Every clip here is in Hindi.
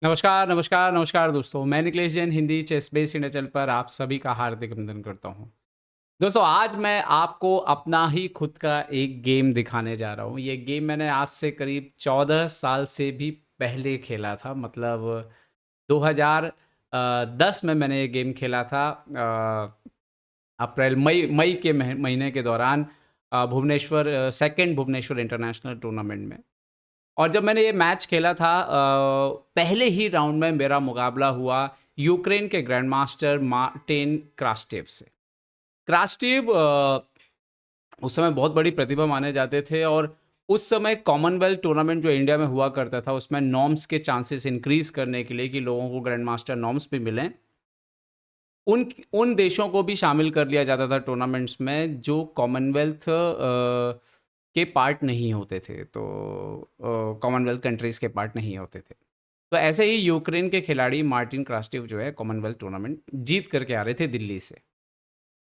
नमस्कार, नमस्कार, नमस्कार दोस्तों। मैं Nikhilesh Jain Hindi chess base India channel पर आप सभी का हार्दिक अभिनंदन करता हूँ। दोस्तों आज मैं आपको अपना ही खुद का एक गेम दिखाने जा रहा हूँ। ये गेम मैंने आज से करीब 14 साल से भी पहले खेला था। मतलब 2010 में मैंने ये गेम खेला था। अप्रैल मई के महीने के दौरान Bhubaneswar second Bhubaneswar international tournament में। और जब मैंने ये मैच खेला था पहले ही राउंड में मेरा मुकाबला हुआ यूक्रेन के ग्रैंड मास्टर मार्टिन क्रास्टेव से। क्रास्टेव उस समय बहुत बड़ी प्रतिभा माने जाते थे और उस समय कॉमनवेल्थ टूर्नामेंट जो इंडिया में हुआ करता था उसमें नॉर्म्स के चांसेस इंक्रीज करने के लिए कि लोगों को ग्रैंड मास्टर नॉर्म्स भी मिलें, उन उन देशों को भी शामिल कर लिया जाता था टूर्नामेंट्स में जो कॉमनवेल्थ के पार्ट नहीं होते थे। तो कॉमनवेल्थ कंट्रीज़ के पार्ट नहीं होते थे। तो ऐसे ही यूक्रेन के खिलाड़ी मार्टिन क्रास्टिव जो है कॉमनवेल्थ टूर्नामेंट जीत करके आ रहे थे दिल्ली से,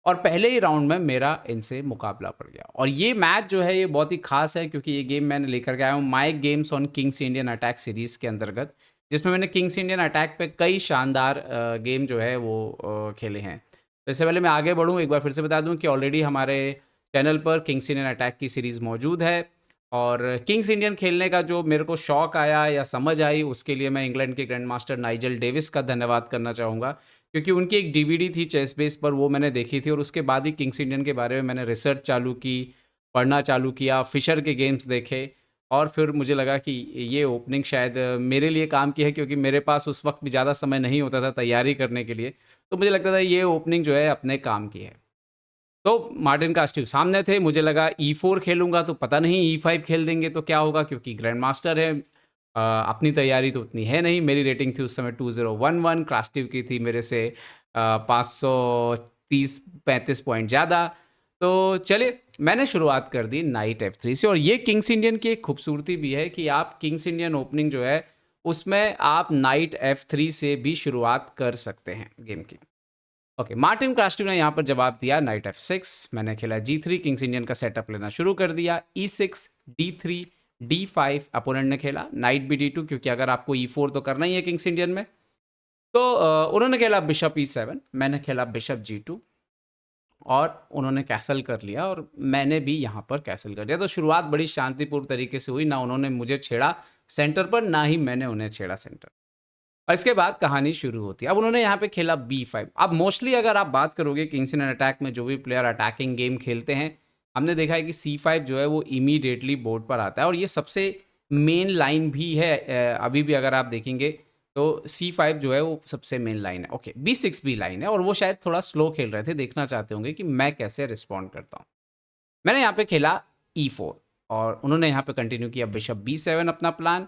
और पहले ही राउंड में मेरा इनसे मुकाबला पड़ गया। और ये मैच जो है ये बहुत ही खास है क्योंकि ये गेम मैंने लेकर के आया हूँ my games on King's Indian attack series के अंतर्गत, जिसमें मैंने किंग्स इंडियन अटैक पे कई शानदार गेम जो है वो खेले हैं। तो इससे पहले मैं आगे बढ़ूँ एक बार फिर से बता दूँ कि ऑलरेडी हमारे चैनल पर किंग्स इंडियन अटैक की सीरीज़ मौजूद है। और किंग्स इंडियन खेलने का जो मेरे को शौक आया या समझ आई उसके लिए मैं इंग्लैंड के ग्रैंड मास्टर नाइजल डेविस का धन्यवाद करना चाहूँगा, क्योंकि उनकी एक डीवीडी थी चेस बेस पर, वो मैंने देखी थी और उसके बाद ही किंग्स इंडियन के बारे में मैंने रिसर्च चालू की, पढ़ना चालू किया, फिशर के गेम्स देखे। और फिर मुझे लगा कि ये ओपनिंग शायद मेरे लिए काम की है, क्योंकि मेरे पास उस वक्त भी ज़्यादा समय नहीं होता था तैयारी करने के लिए। तो मुझे लगता था ये ओपनिंग जो है अपने काम की है। तो मार्टिन कास्टिव सामने थे, मुझे लगा E4 खेलूँगा तो पता नहीं E5 खेल देंगे तो क्या होगा, क्योंकि ग्रैंड मास्टर है। अपनी तैयारी तो उतनी है नहीं, मेरी रेटिंग थी उस समय 2011, कास्टिव की थी मेरे से 530-35 पॉइंट ज़्यादा। तो चलिए मैंने शुरुआत कर दी नाइट F3 से। और ये किंग्स इंडियन की एक खूबसूरती भी है कि आप किंग्स इंडियन ओपनिंग जो है उसमें आप नाइट F3 से भी शुरुआत कर सकते हैं गेम की। ओके, मार्टिन क्रास्टिव ने यहाँ पर जवाब दिया नाइट F6। मैंने खेला G3, किंग्स इंडियन का सेटअप लेना शुरू कर दिया। E6, D3, D5 अपोनेंट ने खेला। नाइट बी D2, क्योंकि अगर आपको E4 तो करना ही है किंग्स इंडियन में। तो उन्होंने खेला बिशप E7, मैंने खेला बिशप G2 और उन्होंने कैसल कर लिया और मैंने भी यहाँ पर कैसल कर लिया। तो शुरुआत बड़ी शांतिपूर्ण तरीके से हुई, ना उन्होंने मुझे छेड़ा सेंटर पर, ना ही मैंने उन्हें छेड़ा सेंटर। और इसके बाद कहानी शुरू होती है। अब उन्होंने यहाँ पे खेला B5। अब मोस्टली अगर आप बात करोगे किंग्स इंडियन अटैक में जो भी प्लेयर अटैकिंग गेम खेलते हैं, हमने देखा है कि C5 जो है वो इमीडिएटली बोर्ड पर आता है और ये सबसे मेन लाइन भी है। अभी भी अगर आप देखेंगे तो C5 जो है वो सबसे मेन लाइन है। ओके, B6 भी लाइन है और वो शायद थोड़ा स्लो खेल रहे थे, देखना चाहते होंगे कि मैं कैसे रिस्पॉन्ड करता हूँ। मैंने यहाँ पे खेला E4 और उन्होंने यहाँ पे कंटिन्यू किया बिशप B7 अपना प्लान।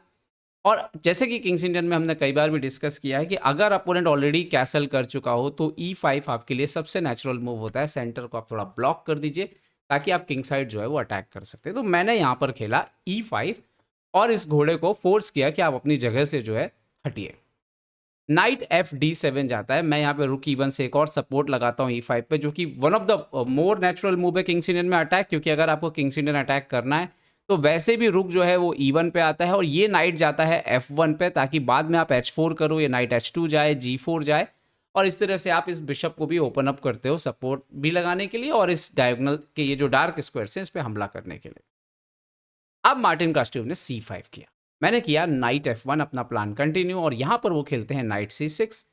और जैसे कि किंग्स इंडियन में हमने कई बार भी डिस्कस किया है कि अगर अपोनेंट ऑलरेडी कैसल कर चुका हो तो E5 आपके लिए सबसे नेचुरल मूव होता है। सेंटर को आप थोड़ा ब्लॉक कर दीजिए ताकि आप किंग साइड जो है वो अटैक कर सकते हैं। तो मैंने यहाँ पर खेला E5 और इस घोड़े को फोर्स किया कि आप अपनी जगह से जो है हटिए। नाइट FD7 जाता है। मैं यहाँ पे रुक E1 से एक और सपोर्ट लगाता हूँ E5 पे, जो कि one of the more natural move है किंग्स इंडियन में अटैक, क्योंकि अगर आपको किंग्स इंडियन अटैक करना है तो वैसे भी रुक जो है वो E1 पे आता है और ये नाइट जाता है F1 पे, ताकि बाद में आप H4 करो, ये नाइट H2 जाए, G4 जाए और इस तरह से आप इस बिशप को भी ओपन अप करते हो सपोर्ट भी लगाने के लिए और इस डायगोनल के ये जो डार्क स्क्वायर्स हैं इस पे हमला करने के लिए। अब मार्टिन कास्टिव ने C5 किया, मैंने किया नाइट F1 अपना प्लान कंटिन्यू और यहाँ पर वो खेलते हैं नाइट C6।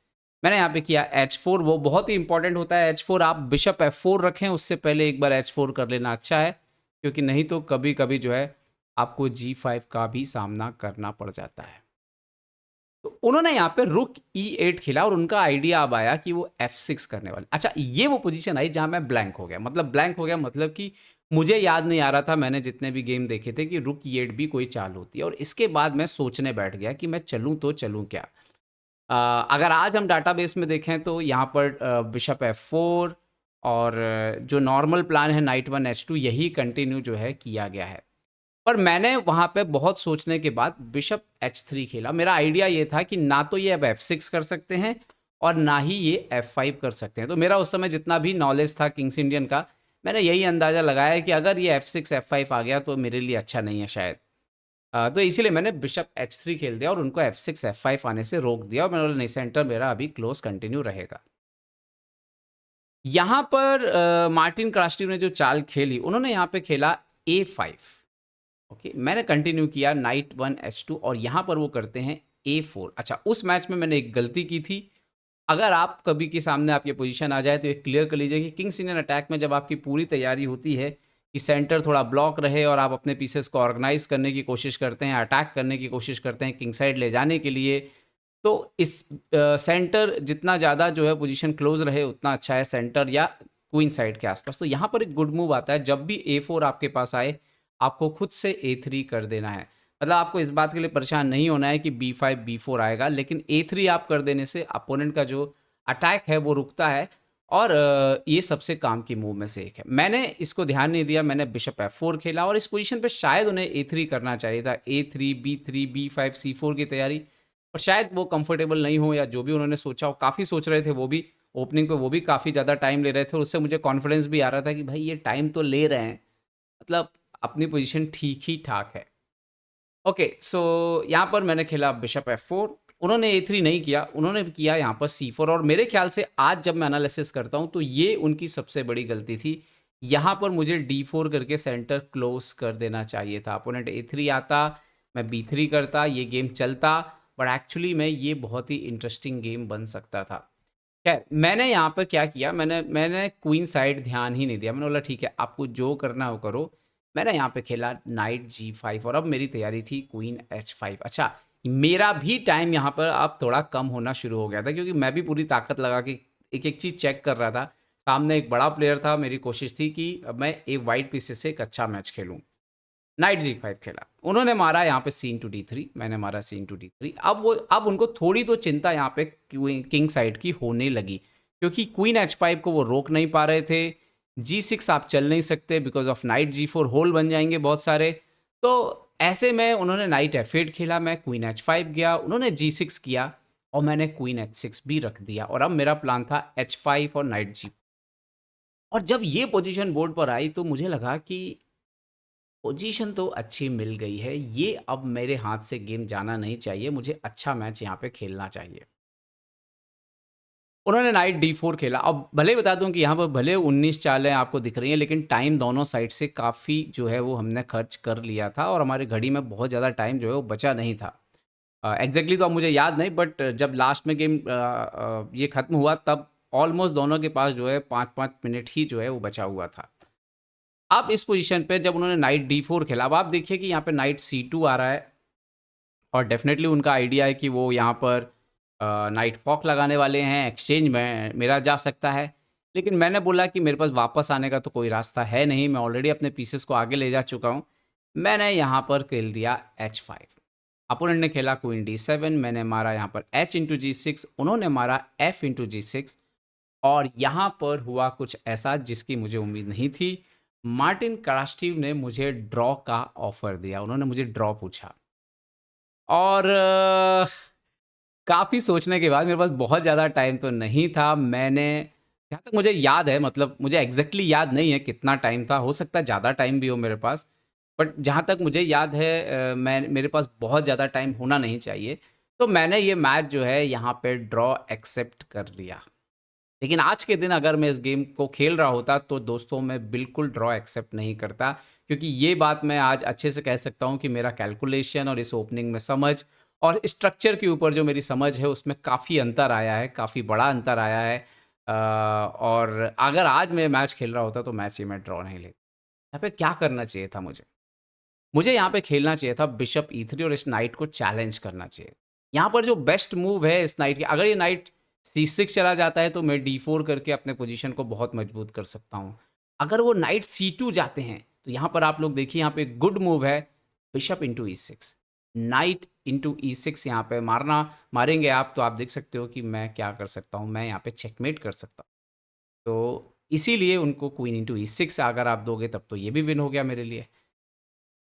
मैंने यहाँ पे किया H4, वो बहुत ही इंपॉर्टेंट होता है H4। आप बिशप F4 रखें उससे पहले एक बार H4 कर लेना अच्छा है, क्योंकि नहीं तो कभी कभी जो है आपको G5 का भी सामना करना पड़ जाता है। तो उन्होंने यहाँ पे रुक E8 खेला और उनका आइडिया अब आया कि वो F6 करने वाले। अच्छा, ये वो पोजीशन आई जहाँ मैं ब्लैंक हो गया। मतलब ब्लैंक हो गया मतलब कि मुझे याद नहीं आ रहा था, मैंने जितने भी गेम देखे थे, कि रुक E8 भी कोई चाल होती है। और इसके बाद मैं सोचने बैठ गया कि मैं चलूँ तो चलूँ क्या। अगर आज हम डाटाबेस में देखें तो यहाँ पर बिशप F4 और जो नॉर्मल प्लान है नाइट 1 H2 यही कंटिन्यू जो है किया गया है। पर मैंने वहाँ पे बहुत सोचने के बाद बिशप H3 खेला। मेरा आइडिया ये था कि ना तो ये अब F6 कर सकते हैं और ना ही ये F5 कर सकते हैं। तो मेरा उस समय जितना भी नॉलेज था किंग्स इंडियन का, मैंने यही अंदाज़ा लगाया कि अगर ये F6 F5 आ गया तो मेरे लिए अच्छा नहीं है शायद। तो इसीलिए मैंने बिशप H3 खेल दिया और उनको F6 F5 आने से रोक दिया और मैंने बोला नहीं, सेंटर मेरा अभी क्लोज कंटिन्यू रहेगा। यहाँ पर मार्टिन क्रास्टिव ने जो चाल खेली, उन्होंने यहाँ पे खेला A5। ओके, मैंने कंटिन्यू किया नाइट 1 H2 और यहाँ पर वो करते हैं A4। अच्छा, उस मैच में मैंने एक गलती की थी। अगर आप कभी के सामने आपकी पोजीशन आ जाए तो एक क्लियर कर लीजिए कि किंग्स इंडियन अटैक में जब आपकी पूरी तैयारी होती है कि सेंटर थोड़ा ब्लॉक रहे और आप अपने पीसेस को ऑर्गेनाइज करने की कोशिश करते हैं, अटैक करने की कोशिश करते हैं किंग साइड ले जाने के लिए, तो इस सेंटर जितना ज़्यादा जो है पोजीशन क्लोज रहे उतना अच्छा है, सेंटर या क्वीन साइड के आसपास। तो यहाँ पर एक गुड मूव आता है, जब भी A4 आपके पास आए आपको खुद से A3 कर देना है। मतलब आपको इस बात के लिए परेशान नहीं होना है कि B5 B4 आएगा, लेकिन A3 आप कर देने से अपोनेंट का जो अटैक है वो रुकता है और ये सबसे काम की मूव में से एक है। मैंने इसको ध्यान नहीं दिया, मैंने बिशप F4 खेला और इस पोजीशन पे शायद उन्हें A3 करना चाहिए था। A3 B3 B5 C4 की तैयारी, और शायद वो कंफर्टेबल नहीं हो या जो भी उन्होंने सोचा हो, काफ़ी सोच रहे थे वो भी, ओपनिंग पे वो भी काफ़ी ज़्यादा टाइम ले रहे थे और उससे मुझे कॉन्फिडेंस भी आ रहा था कि भाई ये टाइम तो ले रहे हैं, मतलब अपनी पोजीशन ठीक ही ठाक है। ओके, सो यहाँ पर मैंने खेला बिशप F4, उन्होंने A3 नहीं किया, उन्होंने किया यहाँ पर C4 और मेरे ख्याल से आज जब मैं एनालिसिस करता हूँ तो ये उनकी सबसे बड़ी गलती थी। यहाँ पर मुझे D4 करके सेंटर क्लोज कर देना चाहिए था। अपोनेंट A3 आता, मैं B3 करता, ये गेम चलता, बट एक्चुअली में ये बहुत ही इंटरेस्टिंग गेम बन सकता था। खैर, मैंने यहाँ पर क्या किया, मैंने क्वीन साइड ध्यान ही नहीं दिया। मैंने बोला ठीक है, आपको जो करना हो करो। मैंने यहाँ पे खेला नाइट G5 और अब मेरी तैयारी थी क्वीन H5। अच्छा, मेरा भी टाइम यहाँ पर अब थोड़ा कम होना शुरू हो गया था क्योंकि मैं भी पूरी ताकत लगा के एक एक चीज़ चेक कर रहा था। सामने एक बड़ा प्लेयर था, मेरी कोशिश थी कि मैं एक वाइट पीसेस से एक अच्छा मैच खेलूँ। नाइट G5 खेला, उन्होंने मारा यहाँ पे C/D3, मैंने मारा C/D3। अब उनको थोड़ी तो चिंता यहाँ पे किंग साइड की होने लगी क्योंकि क्वीन H5 को वो रोक नहीं पा रहे थे। G6 आप चल नहीं सकते because of night G4, whole बन जाएंगे बहुत सारे। तो ऐसे में उन्होंने नाइट F8 खेला, मैं क्वीन H5 गया, उन्होंने G6 किया और मैंने क्वीन H6 भी रख दिया और अब मेरा प्लान था H5 और नाइट G। और जब ये पोजीशन बोर्ड पर आई तो मुझे लगा कि पोजीशन तो अच्छी मिल गई है, ये अब मेरे हाथ से गेम जाना नहीं चाहिए, मुझे अच्छा मैच यहाँ पे खेलना चाहिए। उन्होंने नाइट D4 खेला। अब भले ही बता दूँ कि यहाँ पर भले 19 चालें आपको दिख रही हैं, लेकिन टाइम दोनों साइड से काफ़ी जो है वो हमने खर्च कर लिया था और हमारी घड़ी में बहुत ज़्यादा टाइम जो है वो बचा नहीं था। एग्ज़ैक्टली तो अब मुझे याद नहीं, बट जब लास्ट में गेम ये ख़त्म हुआ तब ऑलमोस्ट दोनों के पास जो है 5-5 मिनट ही जो है वो बचा हुआ था। अब इस पोजीशन पे जब उन्होंने नाइट D4 खेला, अब आप देखिए कि यहाँ पे नाइट C2 आ रहा है और डेफिनेटली उनका आइडिया है कि वो यहाँ पर नाइट फॉक लगाने वाले हैं, एक्सचेंज में मेरा जा सकता है। लेकिन मैंने बोला कि मेरे पास वापस आने का तो कोई रास्ता है नहीं, मैं ऑलरेडी अपने पीसेस को आगे ले जा चुका हूँ। मैंने यहाँ पर खेल दिया H5। अपोनेंट ने खेला क्वीन D7, मैंने मारा यहाँ पर H/G6, उन्होंने मारा F/G6 और यहाँ पर हुआ कुछ ऐसा जिसकी मुझे उम्मीद नहीं थी। मार्टिन क्रास्टिव ने मुझे ड्रॉ का ऑफ़र दिया, उन्होंने मुझे ड्रॉ पूछा और काफ़ी सोचने के बाद, मेरे पास बहुत ज़्यादा टाइम तो नहीं था, मैंने, जहाँ तक मुझे याद है, मतलब मुझे एग्ज़ैक्टली याद नहीं है कितना टाइम था, हो सकता है ज़्यादा टाइम भी हो मेरे पास, बट जहाँ तक मुझे याद है मेरे पास बहुत ज़्यादा टाइम होना नहीं चाहिए। तो मैंने ये मैच जो है यहाँ पे ड्रॉ एक्सेप्ट कर लिया। लेकिन आज के दिन अगर मैं इस गेम को खेल रहा होता तो दोस्तों मैं बिल्कुल ड्रॉ एक्सेप्ट नहीं करता, क्योंकि ये बात मैं आज अच्छे से कह सकता हूँ कि मेरा कैलकुलेशन और इस ओपनिंग में समझ और स्ट्रक्चर के ऊपर जो मेरी समझ है उसमें काफ़ी अंतर आया है, काफ़ी बड़ा अंतर आया है। और अगर आज मैं मैच खेल रहा होता तो मैच ये मैं ड्रॉ नहीं लेता। यहाँ पे क्या करना चाहिए था मुझे? मुझे यहाँ पे खेलना चाहिए था बिशप E3 और इस नाइट को चैलेंज करना चाहिए। यहाँ पर जो बेस्ट मूव है इस नाइट की, अगर ये नाइट C6 चला जाता है तो मैं D4 करके अपने पोजीशन को बहुत मजबूत कर सकता हूँ। अगर वो नाइट C2 जाते हैं तो यहाँ पर आप लोग देखिए, यहाँ पे गुड मूव है bishop into E6, night into E6 यहाँ पे मारेंगे आप तो आप देख सकते हो कि मैं क्या कर सकता हूँ, मैं यहाँ पे चेकमेट कर सकता हूँ। तो इसीलिए उनको क्वीन इंटू E6 अगर आप दोगे तब तो ये भी विन हो गया मेरे लिए।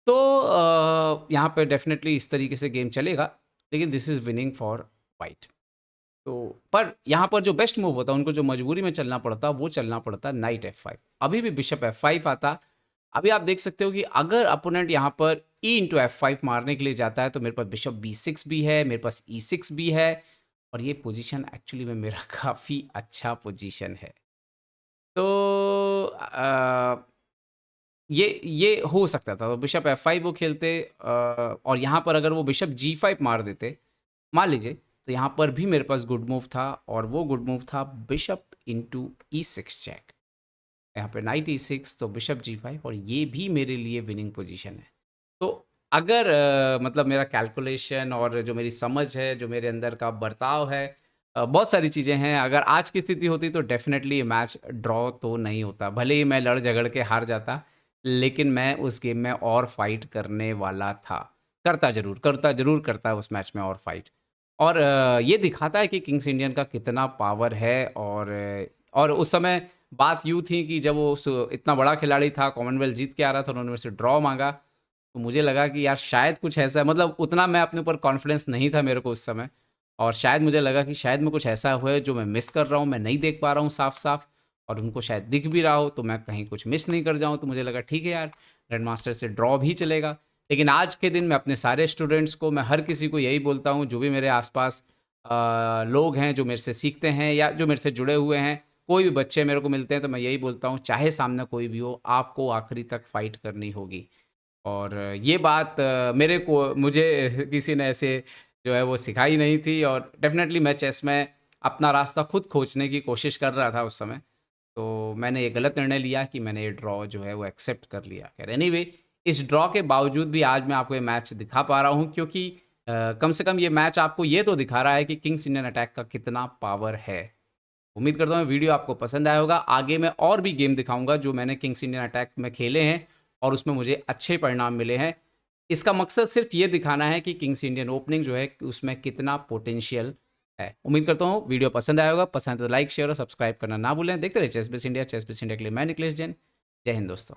तो यहाँ पे डेफ़िनेटली इस तरीके से गेम चलेगा, लेकिन this is winning for white. तो पर यहाँ पर जो बेस्ट मूव होता, उनको जो मजबूरी में चलना पड़ता, वो चलना पड़ता नाइट F5। अभी भी बिशप F5 आता, अभी आप देख सकते हो कि अगर अपोनेंट यहाँ पर ई इंटू F5 मारने के लिए जाता है तो मेरे पास बिशप B6 भी है, मेरे पास E6 भी है और ये पोजीशन एक्चुअली में मेरा काफ़ी अच्छा पोजीशन है। तो ये हो सकता था, तो बिशप F5 वो खेलते और यहाँ पर अगर वो बिशप G5 मार देते, मान लीजिए, तो यहाँ पर भी मेरे पास गुड मूव था और वो गुड मूव था बिशप इंटू E6 चेक। यहाँ पे नाइट E6 तो बिशप G5 और ये भी मेरे लिए विनिंग पोजीशन है। तो अगर मतलब मेरा कैलकुलेशन और जो मेरी समझ है, जो मेरे अंदर का बर्ताव है, बहुत सारी चीज़ें हैं, अगर आज की स्थिति होती तो डेफ़िनेटली ये मैच ड्रॉ तो नहीं होता। भले ही मैं लड़ झगड़ के हार जाता, लेकिन मैं उस गेम में और फाइट करने वाला था। करता ज़रूर करता उस मैच में और फाइट। और ये दिखाता है कि किंग्स इंडियन का कितना पावर है और उस समय बात यूँ थी कि जब वो इतना बड़ा खिलाड़ी था, कॉमनवेल्थ जीत के आ रहा था, उन्होंने मेरे से ड्रॉ माँगा, तो मुझे लगा कि यार शायद कुछ ऐसा, मतलब उतना मैं अपने ऊपर कॉन्फिडेंस नहीं था मेरे को उस समय, और शायद मुझे लगा कि शायद मैं कुछ ऐसा हुआ है जो मैं मिस कर रहा हूँ, मैं नहीं देख पा रहा हूँ साफ-साफ, और उनको शायद दिख भी रहा हो, तो मैं कहीं कुछ मिस नहीं कर जाऊँ। तो मुझे लगा ठीक है यार, ग्रैंड मास्टर से ड्रॉ भी चलेगा। लेकिन आज के दिन मैं अपने सारे स्टूडेंट्स को, मैं हर किसी को यही बोलता हूँ, जो भी मेरे आस-पास लोग हैं, जो मेरे से सीखते हैं या जो मेरे से जुड़े हुए हैं, कोई भी बच्चे मेरे को मिलते हैं, तो मैं यही बोलता हूँ, चाहे सामने कोई भी हो, आपको आखिरी तक फाइट करनी होगी। और ये बात मेरे को मुझे किसी ने ऐसे जो है वो सिखाई नहीं थी, और डेफ़िनेटली मैं चेस में अपना रास्ता खुद खोजने की कोशिश कर रहा था उस समय। तो मैंने ये गलत निर्णय लिया कि मैंने ये ड्रॉ जो है वो एक्सेप्ट कर लिया। ख़ैर एनीवे, इस ड्रॉ के बावजूद भी आज मैं आपको ये मैच दिखा पा रहा हूँ, क्योंकि कम से कम ये मैच आपको ये तो दिखा रहा है कि किंग्स इंडियन अटैक का कितना पावर है। उम्मीद करता हूँ वीडियो आपको पसंद आया होगा। आगे मैं और भी गेम दिखाऊँगा जो मैंने किंग्स इंडियन अटैक में खेले हैं और उसमें मुझे अच्छे परिणाम मिले हैं। इसका मकसद सिर्फ़ ये दिखाना है कि किंग्स इंडियन ओपनिंग जो है उसमें कितना पोटेंशियल है। उम्मीद करता हूँ वीडियो पसंद आया होगा। पसंद है तो लाइक, शेयर और सब्सक्राइब करना ना भूलें। देखते रहिए chess base India. Chess base India के लिए मैं निखिलेश जैन। जय हिंद दोस्तों।